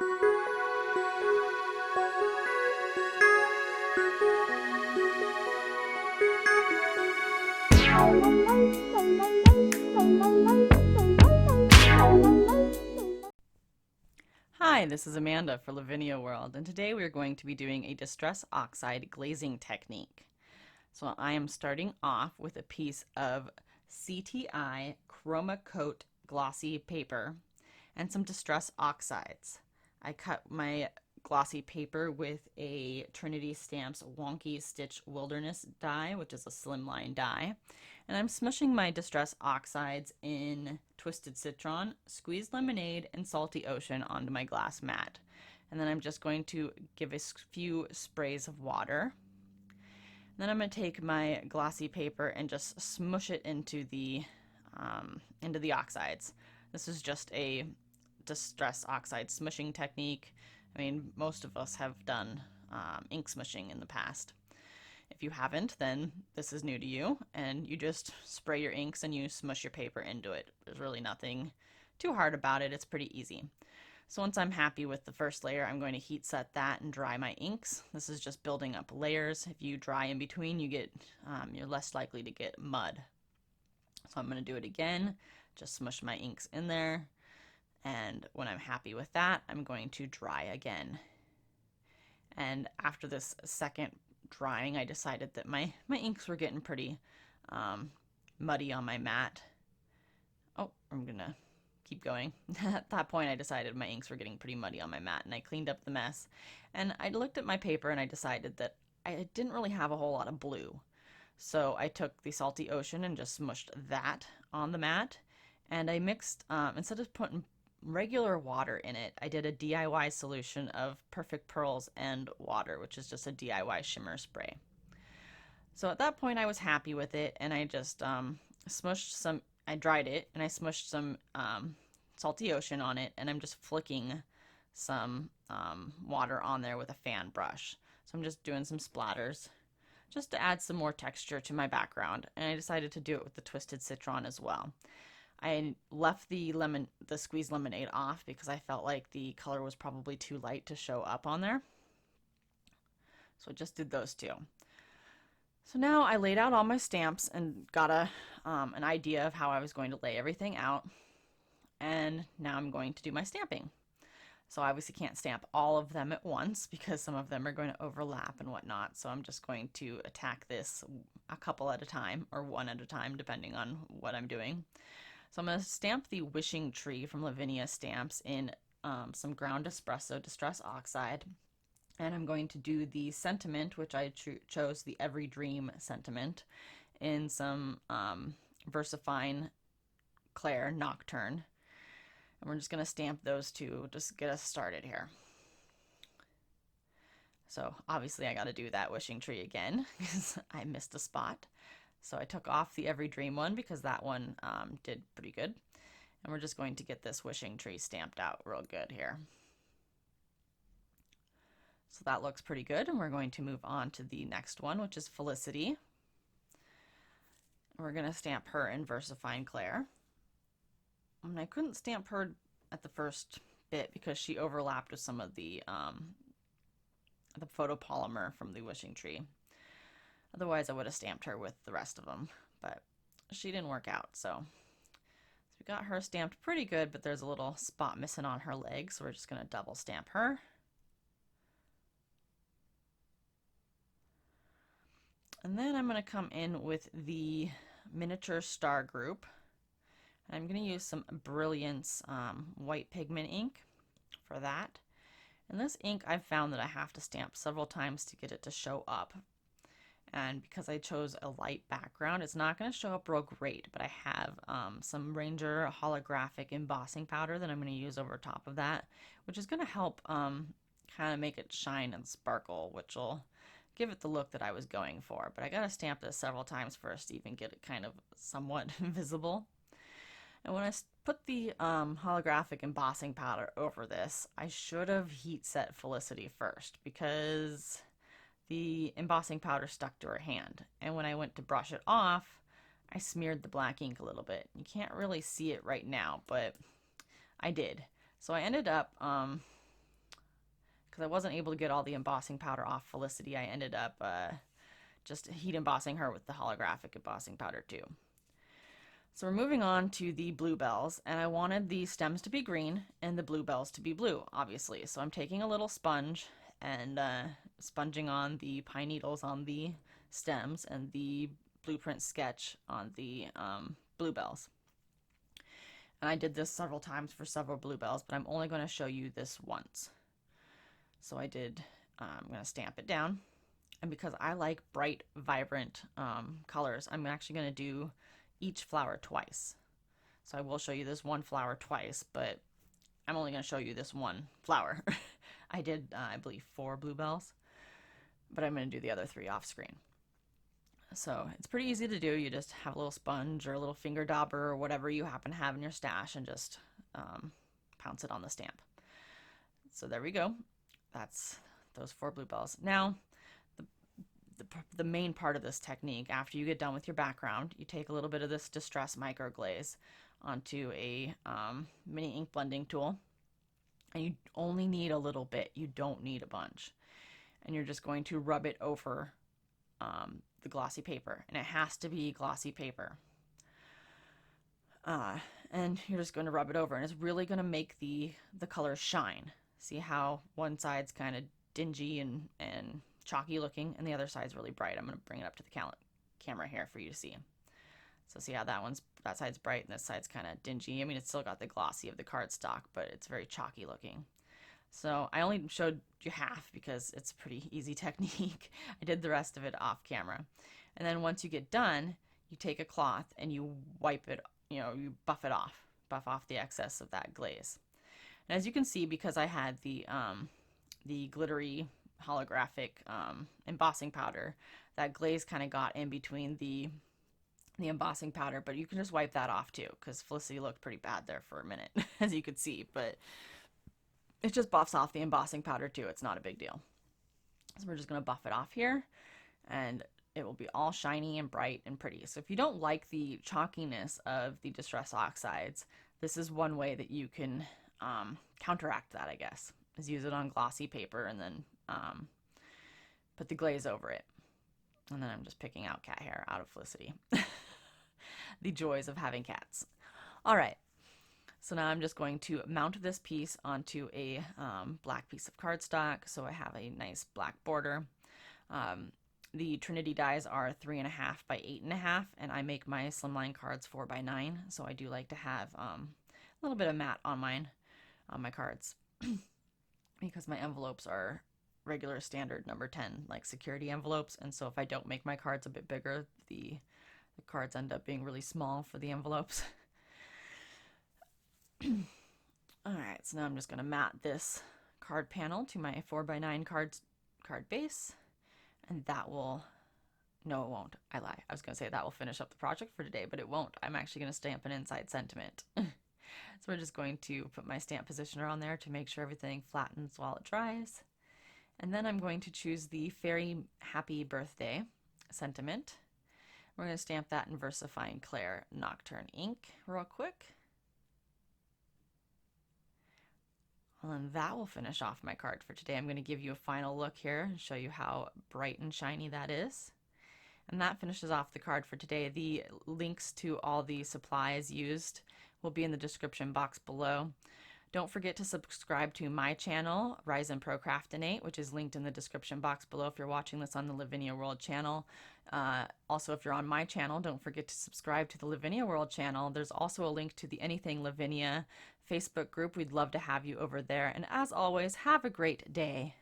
Hi, this is Amanda for Lavinia World, and today we're going to be doing a Distress Oxide Glazing Technique. So I am starting off with a piece of CTI Kromekote glossy paper and some Distress Oxides. I cut my glossy paper with a Trinity Stamps Wonky Stitch Wilderness die, which is a slimline die. And I'm smushing my Distress Oxides in Twisted Citron, Squeezed Lemonade, and Salty Ocean onto my glass mat. And then I'm just going to give a few sprays of water. And then I'm going to take my glossy paper and just smush it into the oxides. This is just a Distress Oxide smushing technique. I mean, most of us have done ink smushing in the past. If you haven't, then this is new to you, and you just spray your inks and you smush your paper into it. There's really nothing too hard about it. It's pretty easy. So once I'm happy with the first layer, I'm going to heat set that and dry my inks. This is just building up layers. If you dry in between, you're less likely to get mud. So I'm going to do it again, just smush my inks in there, and when I'm happy with that, I'm going to dry again. And after this second drying, I decided that my inks were getting pretty muddy on my mat. Oh, I'm gonna keep going. At that point I decided my inks were getting pretty muddy on my mat, and I cleaned up the mess. And I looked at my paper and I decided that I didn't really have a whole lot of blue. So I took the Salty Ocean and just smushed that on the mat, and I mixed, instead of putting regular water in it, I did a DIY solution of Perfect Pearls and water, which is just a DIY shimmer spray. So at that point I was happy with it, and I just I dried it and I smushed some Salty Ocean on it, and I'm just flicking some water on there with a fan brush. So I'm just doing some splatters just to add some more texture to my background, and I decided to do it with the Twisted Citron as well. I left the squeezed lemonade off because I felt like the color was probably too light to show up on there. So I just did those two. So now I laid out all my stamps and got an idea of how I was going to lay everything out. And now I'm going to do my stamping. So I obviously can't stamp all of them at once because some of them are going to overlap and whatnot. So I'm just going to attack this a couple at a time, or one at a time, depending on what I'm doing. So I'm going to stamp the Wishing Tree from Lavinia Stamps in some ground espresso Distress Oxide. And I'm going to do the sentiment, which I chose the Every Dream sentiment, in some VersaFine Claire Nocturne. And we're just going to stamp those two, just get us started here. So obviously I got to do that Wishing Tree again because I missed a spot. So I took off the Every Dream one because that one did pretty good. And we're just going to get this Wishing Tree stamped out real good here. So that looks pretty good, and we're going to move on to the next one, which is Felicity. We're going to stamp her in VersaFine Claire. And I couldn't stamp her at the first bit because she overlapped with some of the photopolymer from the Wishing Tree. Otherwise I would have stamped her with the rest of them, but she didn't work out. So we got her stamped pretty good, but there's a little spot missing on her leg, so we're just going to double stamp her. And then I'm going to come in with the miniature star group. And I'm going to use some Brilliance white pigment ink for that. And this ink, I've found that I have to stamp several times to get it to show up. And because I chose a light background, it's not going to show up real great, but I have some Ranger holographic embossing powder that I'm going to use over top of that, which is going to help kind of make it shine and sparkle, which will give it the look that I was going for. But I got to stamp this several times first to even get it kind of somewhat visible. And when I put the holographic embossing powder over this, I should have heat set Felicity first because the embossing powder stuck to her hand. And when I went to brush it off, I smeared the black ink a little bit. You can't really see it right now, but I did. So I ended up because I wasn't able to get all the embossing powder off Felicity, I ended up just heat embossing her with the holographic embossing powder too. So we're moving on to the bluebells, and I wanted the stems to be green and the bluebells to be blue, obviously. So I'm taking a little sponge and sponging on the pine needles on the stems and the blueprint sketch on the bluebells. And I did this several times for several bluebells, but I'm only going to show you this once. So I'm going to stamp it down. And because I like bright, vibrant colors, I'm actually going to do each flower twice. So I will show you this one flower twice, but I'm only going to show you this one flower. I did, I believe, 4 bluebells, but I'm going to do the other 3 off screen. So it's pretty easy to do. You just have a little sponge or a little finger dauber or whatever you happen to have in your stash and just pounce it on the stamp. So there we go. That's those 4 bluebells. Now, the main part of this technique, after you get done with your background, you take a little bit of this Distress micro glaze onto a mini ink blending tool, and you only need a little bit. You don't need a bunch. And you're just going to rub it over the glossy paper, and it has to be glossy paper. And you're just going to rub it over, and it's really going to make the colors shine. See how one side's kind of dingy and chalky looking, and the other side's really bright. I'm going to bring it up to the camera here for you to see. So see how that side's bright and this side's kind of dingy. I mean, it's still got the glossy of the cardstock, but it's very chalky looking. So I only showed you half because it's a pretty easy technique. I did the rest of it off camera. And then once you get done, you take a cloth and you wipe it, you buff off the excess of that glaze. And as you can see, because I had the glittery holographic embossing powder, that glaze kind of got in between the embossing powder, but you can just wipe that off too, because Felicity looked pretty bad there for a minute, as you could see, but it just buffs off the embossing powder too. It's not a big deal. So we're just going to buff it off here, and it will be all shiny and bright and pretty. So if you don't like the chalkiness of the Distress Oxides, this is one way that you can counteract that, I guess, is use it on glossy paper and then put the glaze over it. And then I'm just picking out cat hair out of Felicity. The joys of having cats. All right. So now I'm just going to mount this piece onto a black piece of cardstock. So I have a nice black border. The Trinity dies are 3.5 by 8.5, and I make my Slimline cards 4 by 9. So I do like to have a little bit of matte on my cards because my envelopes are regular standard number 10, like security envelopes. And so if I don't make my cards a bit bigger, the cards end up being really small for the envelopes. All right, so now I'm just going to mat this card panel to my 4 by 9 card base, and that will, no it won't, I lie. I was going to say that will finish up the project for today, but it won't. I'm actually going to stamp an inside sentiment. So we're just going to put my stamp positioner on there to make sure everything flattens while it dries. And then I'm going to choose the Fairy Happy Birthday sentiment. We're going to stamp that in VersaFine Clair Nocturne ink real quick. And that will finish off my card for today. I'm going to give you a final look here and show you how bright and shiny that is. And that finishes off the card for today. The links to all the supplies used will be in the description box below. Don't forget to subscribe to my channel, Rise and Procrastinate, which is linked in the description box below if you're watching this on the Lavinia World channel. Also, if you're on my channel, don't forget to subscribe to the Lavinia World channel. There's also a link to the Anything Lavinia Facebook group. We'd love to have you over there. And as always, have a great day.